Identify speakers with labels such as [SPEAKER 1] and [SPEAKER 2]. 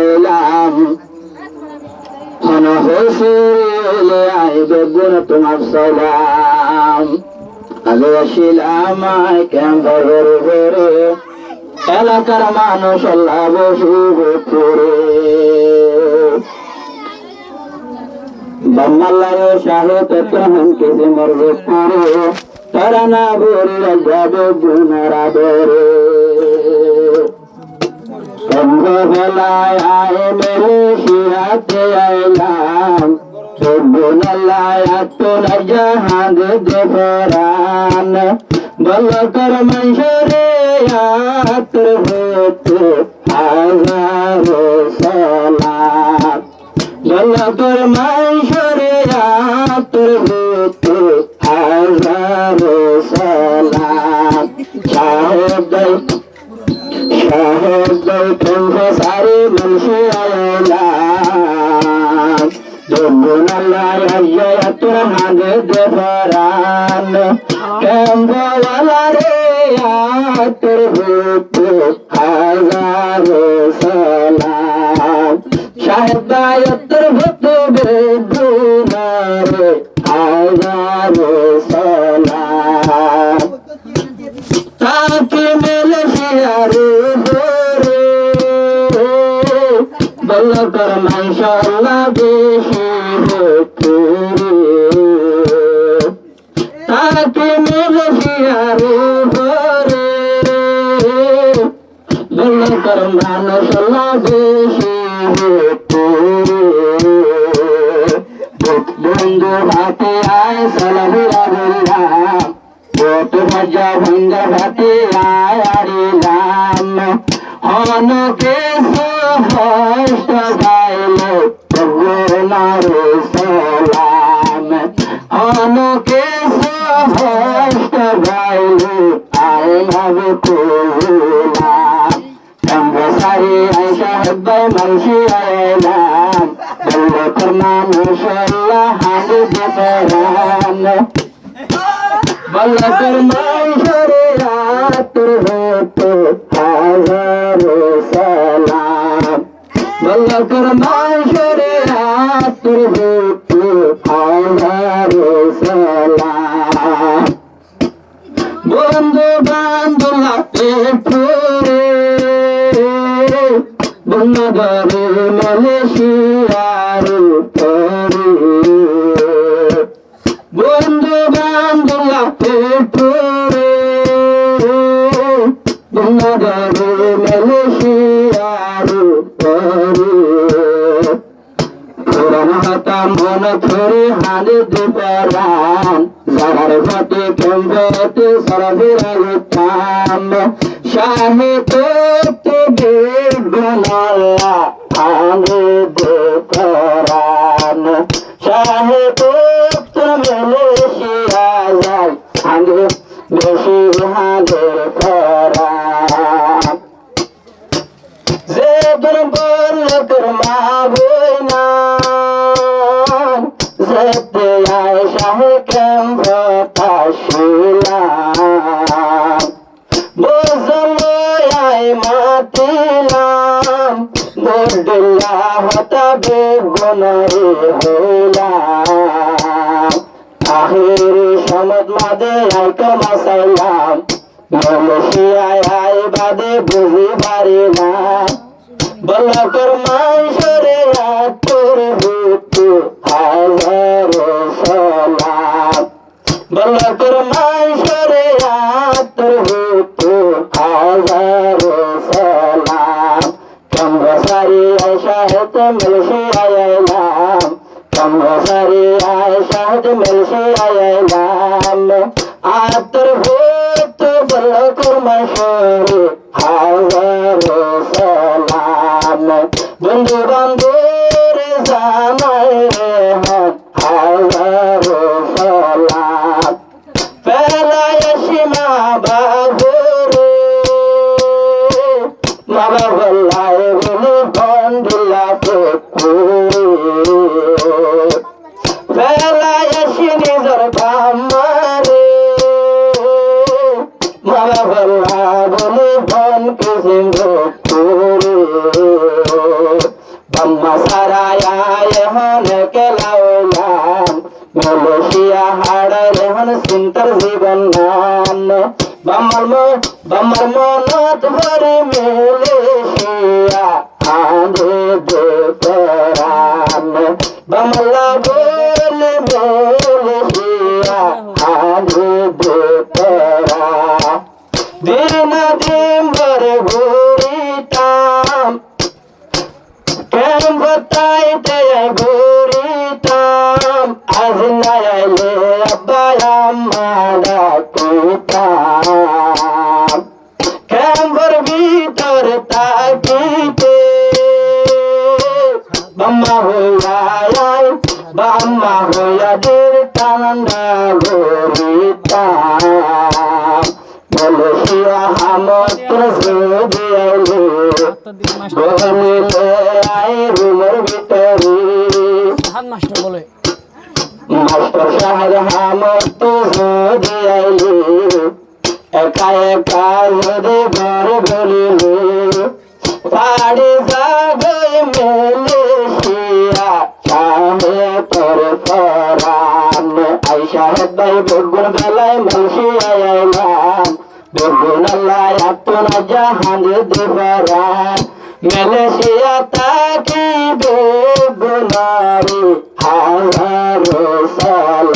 [SPEAKER 1] আইলাম হন হইলে আইবে গুণ তোমার সালাম আগে আসিলাম ক্যাম্পে ঘরে এলাকার মানুষ আল্লাহ বসিবে করে বাম্মাল্লারে সাহেব কেমন কেসে মরবে করে তারা না বলে যাবে গুনারা ধরে বেলায় আয় মেলে শিরাতে আইলাম গুনাল্লায় আত্মরা জাহাজ দেবরান বলকর মঞ্জুরে আত্র হতে হাজারো সালাম বলকর মঞ্জুরে আত্র হতে হাজারো সালাম সাহেব সারে মুন্সি আইলাম গুনাল্লায় তোর হাগে দেবরান ক্যাম্পওয়ালারে তোর ভূত হাজারো সালাম সাহেব তোর ভূত বেদুনারে হাজারো সালাম তাকে মেলে শিয়ারে ধরে বলকর মাশাআল্লাহ বেশি হতে তাকে মেলে শিয়ারে ধরে বলকর মাশাআল্লাহ বেশি হতে বন্ধু হাতে আয় সালামিরা বললাম কত মজা ভঙ্গা ভাতে আয়ারিলাম হনকে সহস্ত গাইলে গুনার সালাম হনকে সহস্ত গাইলে আয় ভাবে করলাম সারি আয়সা হেব্বাই মানসি আইলাম বলকর মানুষ আল্লাহ হাগে দেবরান বলকর মঞ্জুরে আত্র হতে হাজারো সালাম বলকর মঞ্জুরে আত্র হতে হাজারো সালাম বন্ধু বান্ধব ফুরে বন্ধরে মালয়েশিয়ার পরে বন্ধু বান্ধব ফুরে বন্ধরে মালয়েশিয়ার পরে হাতা মন ফেরে হালে দেবরান যার ভাতে কেম্বতে সরবিরা গুতাম শাহে তো বেগুনাল্লাহ আগে দেবরান শাহে তো মেলে শিয়া যায় আগে বেশি হালে করান যে বলকর মা বইনা যেতে আয় শাহে ক্যাম্পটা শিলাম বজলো আয় মাতিলাম বড়দিল্লা হতা বেগুনারে হইলাম আখির সমদ মাদে আইকা মাসাইলাম মালয়েশিয়ায় আয় বাদে বুঝি পারি না বলকর মঞ্জুরে আত্র হতে হাজারো সালাম বলকর মঞ্জুরে আত্র হতে হাজারো সালাম কম্বসারি আয়সা হতে মালয়েশিয়ায় আইলাম কম্বসারি আয়সা হতে মালয়েশিয়ায় আইলাম আত্র হতে বলকর মঞ্জুরে হাজারো সালাম বন্ধু বান্ধবরে জানাই রেহান হাজারো সালাম পেলায় সীমা বাবুরে মা বাবুল্লায় বলে বন্দিলা পেলায় সী নিজর বামারে মা বাবুল্লা বলে বন কিসিম দে পরাণ বাংলা বলে মেলেশিয়া হারে দে পরা দিন দিন ভরে ঘুরিতাম কেন বতাইতে ঘুরিতাম আজ না আইলে আব্বা আম্মা ডাকিতাম কেমর ভিতর তাকিতে বাম্মা হইয়া আয় বাম্মা হইয়া দের ঠান্ডা ঘুরিতাম বলছিয়া হামত সুদি আইলে বলিলে আই রুমের ভিতরে
[SPEAKER 2] মাস্টার বলে
[SPEAKER 1] মাস্টার সাহেব হামত সুদি আইলে একা একা যদি ঘর বলিলে পাড়ি যাবে মেলেশিয়া সাহে তোর পরাণ আই সাহেব ভাই বগুন বেলায় মালয়েশিয়া আইলাম বগুন আল্লাহ আপনা জাহান দেবরান মালয়েশিয়া তাকি বেগুনারি হাজার সাল